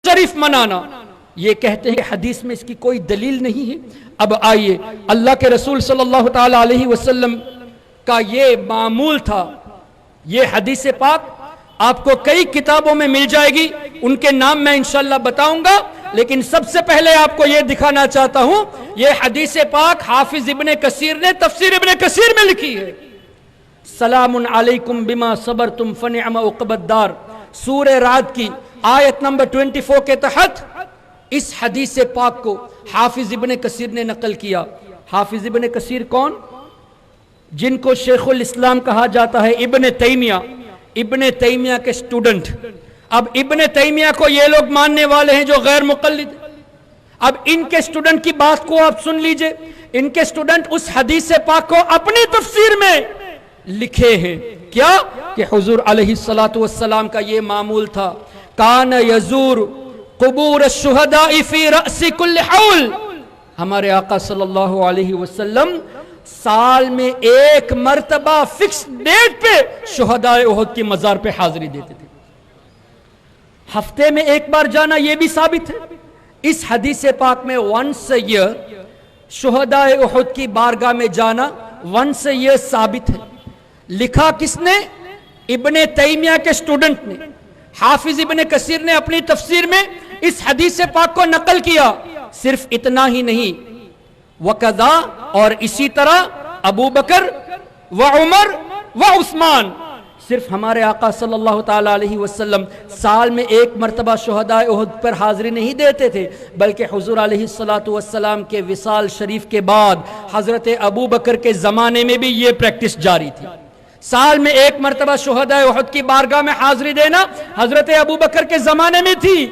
شریف منانا، یہ کہتے ہیں کہ حدیث میں اس کی کوئی دلیل نہیں ہے۔ اب آئیے، اللہ کے رسول صلی اللہ تعالی علیہ وسلم کا یہ معمول تھا۔ یہ حدیث پاک آپ کو کئی کتابوں میں مل جائے گی، ان کے نام میں انشاءاللہ بتاؤں گا، لیکن سب سے پہلے آپ کو یہ دکھانا چاہتا ہوں، یہ حدیث پاک حافظ ابن کثیر نے تفسیر ابن کثیر میں لکھی ہے۔ سلام علیکم بما صبرتم فنعم عقبی الدار، سورہ رعد کی آیت نمبر 24 کے تحت اس حدیث پاک کو حافظ ابن کثیر نے نقل کیا۔ حافظ ابن کثیر کون؟ جن کو شیخ الاسلام کہا جاتا ہے، ابن تیمیہ کے سٹوڈنٹ۔ اب ابن تیمیہ کو یہ لوگ ماننے والے ہیں جو غیر مقلد۔ اب ان کے سٹوڈنٹ کی بات کو آپ سن لیجئے، ان کے سٹوڈنٹ اس حدیث پاک کو اپنی تفسیر میں لکھے ہیں کیا کہ حضور علیہ السلام کا یہ معمول تھا، کان یزور قبور الشہداء فی رأس کل حول۔ ہمارے آقا صلی اللہ علیہ وسلم سال میں ایک مرتبہ فکس ڈیٹ پہ شہداء احد کی مزار پہ حاضری دیتے تھے۔ ہفتے میں ایک بار جانا یہ بھی ثابت ہے۔ اس حدیث پاک میں ونس اے ایئر شہداء احد کی بارگاہ میں جانا ونس اے ایئر ثابت ہے۔ لکھا کس نے؟ ابن تیمیہ کے سٹوڈنٹ نے۔ حافظ ابن کثیر نے اپنی تفسیر میں اس حدیث پاک کو نقل کیا۔ صرف اتنا ہی نہیں، وَقَذَا، اور اسی طرح ابو بکر و عمر و عثمان۔ صرف ہمارے آقا صلی اللہ تعالی علیہ وسلم سال میں ایک مرتبہ شہداء احد پر حاضری نہیں دیتے تھے، بلکہ حضور علیہ السلام کے وصال شریف کے بعد حضرت ابو بکر کے زمانے میں بھی یہ پریکٹس جاری تھی۔ سال میں ایک مرتبہ شہداء احد کی بارگاہ میں حاضری دینا حضرت ابو بکر کے زمانے میں تھی،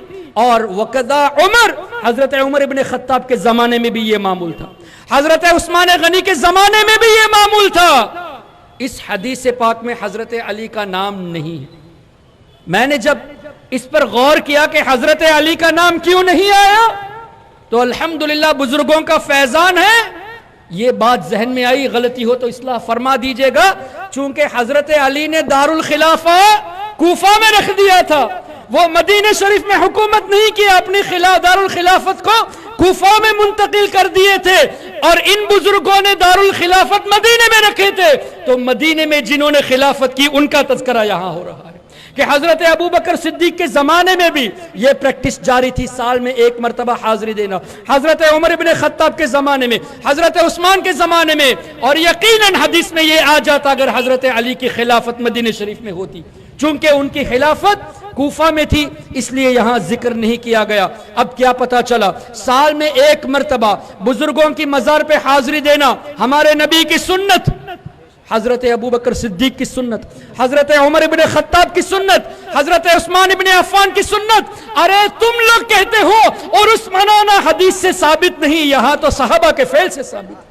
اور وقضا عمر، حضرت عمر ابن خطاب کے زمانے میں بھی یہ معمول تھا، حضرت عثمان غنی کے زمانے میں بھی یہ معمول تھا۔ اس حدیث پاک میں حضرت علی کا نام نہیں ہے۔ میں نے جب اس پر غور کیا کہ حضرت علی کا نام کیوں نہیں آیا، تو الحمدللہ بزرگوں کا فیضان ہے، یہ بات ذہن میں آئی، غلطی ہو تو اصلاح فرما دیجئے گا۔ چونکہ حضرت علی نے دارالخلافہ کوفہ میں رکھ دیا تھا، وہ مدینہ شریف میں حکومت نہیں کیا، اپنی دارالخلافت کو کوفہ میں منتقل کر دیے تھے، اور ان بزرگوں نے دارالخلافت مدینہ میں رکھے تھے۔ تو مدینہ میں جنہوں نے خلافت کی ان کا تذکرہ یہاں ہو رہا ہے کہ حضرت ابو بکر صدیق کے زمانے میں بھی یہ پریکٹس جاری تھی، سال میں ایک مرتبہ حاضری دینا۔ حضرت عمر ابن خطاب کے زمانے میں، حضرت عثمان کے زمانے میں، اور یقیناً حدیث میں یہ آ جاتا اگر حضرت علی کی خلافت مدینہ شریف میں ہوتی۔ چونکہ ان کی خلافت کوفہ میں تھی، اس لیے یہاں ذکر نہیں کیا گیا۔ اب کیا پتا چلا، سال میں ایک مرتبہ بزرگوں کی مزار پہ حاضری دینا ہمارے نبی کی سنت، حضرت ابو بکر صدیق کی سنت، حضرت عمر ابن خطاب کی سنت، حضرت عثمان ابن عفان کی سنت۔ ارے تم لوگ کہتے ہو اور عثمانانہ حدیث سے ثابت نہیں، یہاں تو صحابہ کے فعل سے ثابت ہے،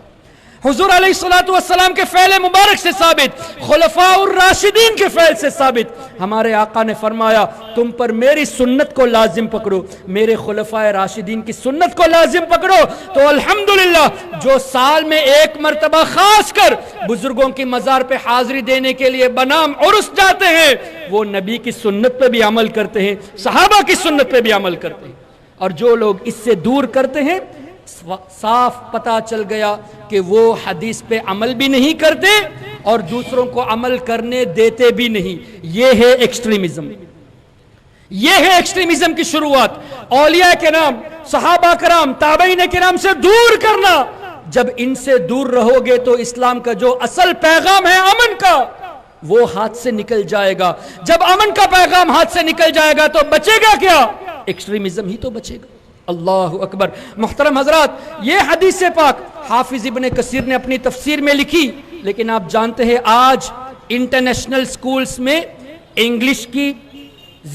حضور علیہ السلام کے فعل مبارک سے ثابت، خلفاء الراشدین کے فعل سے ثابت۔ ہمارے آقا نے فرمایا تم پر میری سنت کو لازم پکڑو، میرے خلفاء راشدین کی سنت کو لازم پکڑو۔ تو الحمدللہ جو سال میں ایک مرتبہ خاص کر بزرگوں کی مزار پہ حاضری دینے کے لیے بنام عرس جاتے ہیں، وہ نبی کی سنت پہ بھی عمل کرتے ہیں، صحابہ کی سنت پہ بھی عمل کرتے ہیں۔ اور جو لوگ اس سے دور کرتے ہیں، صاف پتا چل گیا کہ وہ حدیث پہ عمل بھی نہیں کرتے اور دوسروں کو عمل کرنے دیتے بھی نہیں۔ یہ ہے ایکسٹریمزم، یہ ہے ایکسٹریمزم کی شروعات۔ اولیاء کرام، صحابہ کرام، تابعین کرام سے دور کرنا۔ جب ان سے دور رہو گے تو اسلام کا جو اصل پیغام ہے امن کا، وہ ہاتھ سے نکل جائے گا۔ جب امن کا پیغام ہاتھ سے نکل جائے گا تو بچے گا کیا؟ ایکسٹریمزم ہی تو بچے گا۔ اللہ اکبر۔ محترم حضرات، یہ حدیث پاک حافظ ابن کثیر نے اپنی تفسیر میں لکھی، لیکن آپ جانتے ہیں آج انٹرنیشنل سکولز میں انگلش کی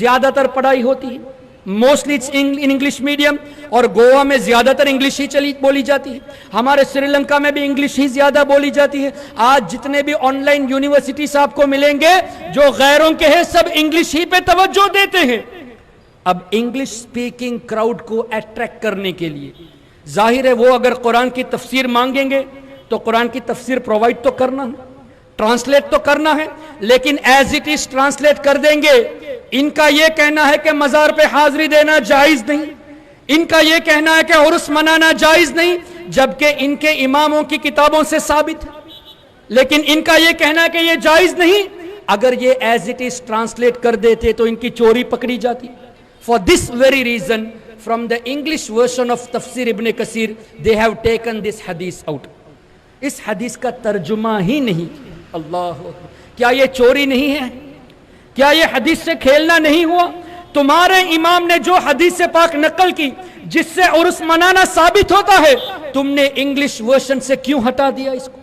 زیادہ تر پڑھائی ہوتی ہے، موسٹلی انگلش میڈیم، اور گوا میں زیادہ تر انگلش ہی بولی جاتی ہے، ہمارے سری لنکا میں بھی انگلش ہی زیادہ بولی جاتی ہے۔ آج جتنے بھی آن لائن یونیورسٹیز آپ کو ملیں گے جو غیروں کے ہیں، سب انگلش ہی پہ توجہ دیتے ہیں۔ اب انگلش سپیکنگ کراؤڈ کو اٹریکٹ کرنے کے لیے ظاہر ہے وہ اگر قرآن کی تفسیر مانگیں گے تو قرآن کی تفسیر پرووائڈ تو کرنا ہے، ٹرانسلیٹ تو کرنا ہے، لیکن ایز اٹ از ٹرانسلیٹ کر دیں گے ان کا یہ کہنا ہے کہ مزار پہ حاضری دینا جائز نہیں، ان کا یہ کہنا ہے کہ عرس منانا جائز نہیں، جبکہ ان کے اماموں کی کتابوں سے ثابت ہے، لیکن ان کا یہ کہنا ہے کہ یہ جائز نہیں۔ اگر یہ ایز اٹ از ٹرانسلیٹ کر دیتے تو ان کی چوری پکڑی جاتی۔ For this very reason, from the English version of Tafsir Ibn Kathir, they have taken this hadith out. اس حدیث کا ترجمہ ہی نہیں۔ اللہ کیا یہ چوری نہیں ہے؟ کیا یہ حدیث سے کھیلنا نہیں ہوا؟ تمہارے امام نے جو حدیث پاک نقل کی جس سے عرس منانا ثابت ہوتا ہے، تم نے انگلش ورشن سے کیوں ہٹا دیا اس کو؟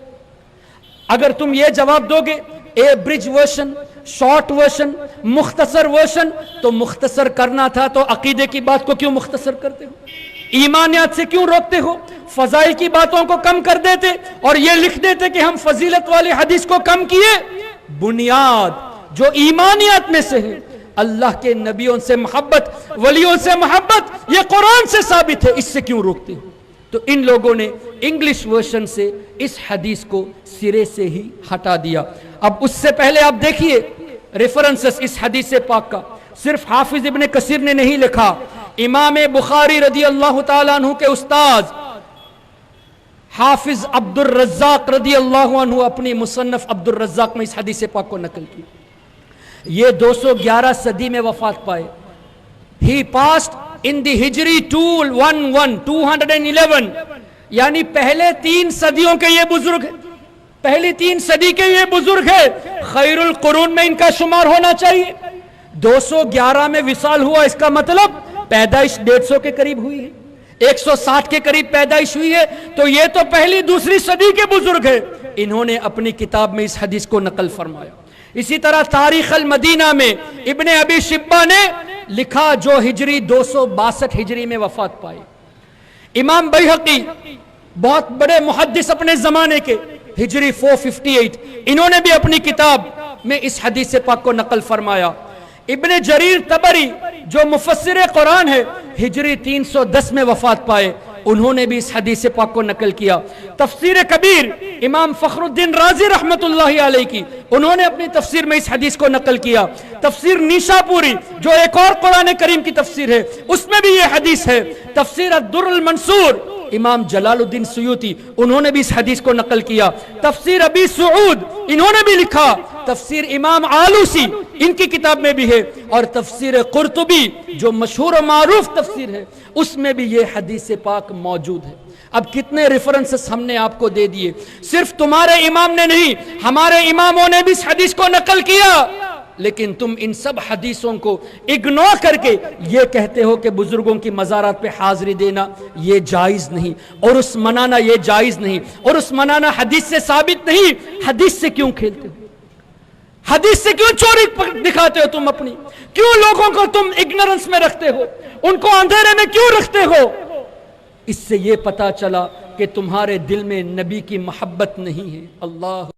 اگر تم یہ جواب دو گے اے برج ورشن، شارٹ ورشن، مختصر ورشن، تو مختصر کرنا تھا تو عقیدے کی بات کو کیوں مختصر کرتے ہو؟ ایمانیات سے کیوں روکتے ہو؟ فضائل کی باتوں کو کم کر دیتے اور یہ لکھ دیتے کہ ہم فضیلت والی حدیث کو کم کیے۔ بنیاد جو ایمانیات میں سے ہے، اللہ کے نبیوں سے محبت، ولیوں سے محبت، یہ قرآن سے ثابت ہے، اس سے کیوں روکتے ہو؟ تو ان لوگوں نے انگلش ورشن سے اس حدیث کو سرے سے ہی ہٹا دیا۔ اب اس سے پہلے آپ دیکھیے ریفرنسز اس حدیث پاک کا صرف حافظ ابن کثیر نے نہیں لکھا، امام بخاری رضی اللہ تعالیٰ عنہ کے استاذ حافظ عبد الرزاق رضی اللہ عنہ اپنی مصنف عبد الرزاق میں اس حدیث پاک کو نقل کی۔ یہ 211 صدی میں وفات پائے۔ He passed in the Hijri 211 یعنی پہلے 3 صدیوں کے یہ بزرگ ہیں، پہلی 3 صدی کے یہ بزرگ ہیں، خیر القرون میں ان کا شمار ہونا چاہیے۔ 211 میں وصال ہوا، اس کا مطلب پیدائش 150 کے قریب ہوئی ہے، 160 کے قریب پیدائش ہوئی ہے، تو یہ تو پہلی دوسری صدی کے بزرگ ہیں۔ انہوں نے اپنی کتاب میں اس حدیث کو نقل فرمایا۔ اسی طرح تاریخ المدینہ میں ابن ابی شبہ نے لکھا جو ہجری 262 ہجری میں وفات پائے۔ امام بیہقی بہت بڑے محدث اپنے زمانے کے، ہجری 458، انہوں نے بھی اپنی کتاب میں اس حدیث پاک کو نقل فرمایا۔ ابن جریر طبری جو مفسر قرآن ہے، ہجری 310 میں وفات پائے، انہوں نے بھی اس حدیث پاک کو نقل کیا۔ تفسیر کبیر امام فخر الدین رازی رحمت اللہ علیہ کی، انہوں نے اپنی تفسیر میں اس حدیث کو نقل کیا۔ تفسیر نیشا پوری جو ایک اور قرآن کریم کی تفسیر ہے، اس میں بھی یہ حدیث ہے۔ تفسیر الدر المنصور امام جلال الدین سیوطی، انہوں نے بھی اس حدیث کو نقل کیا۔ تفسیر ابی سعود انہوں نے بھی لکھا۔ تفسیر امام آلوسی ان کی کتاب میں بھی ہے، اور تفسیر قرطبی جو مشہور و معروف تفسیر ہے، اس میں بھی یہ حدیث پاک موجود ہے۔ اب کتنے ریفرنسز ہم نے آپ کو دے دیے، صرف تمہارے امام نے نہیں، ہمارے اماموں نے بھی اس حدیث کو نقل کیا، لیکن تم ان سب حدیثوں کو اگنور کر کے یہ کہتے ہو کہ بزرگوں کی مزارات پہ حاضری دینا یہ جائز نہیں، اور اس منانا یہ جائز نہیں، اور اس منانا حدیث سے ثابت نہیں۔ حدیث سے کیوں کھیلتے ہو؟ حدیث سے کیوں چوری دکھاتے ہو تم اپنی؟ کیوں لوگوں کو تم اگنورنس میں رکھتے ہو؟ ان کو اندھیرے میں کیوں رکھتے ہو؟ اس سے یہ پتا چلا کہ تمہارے دل میں نبی کی محبت نہیں ہے۔ اللہ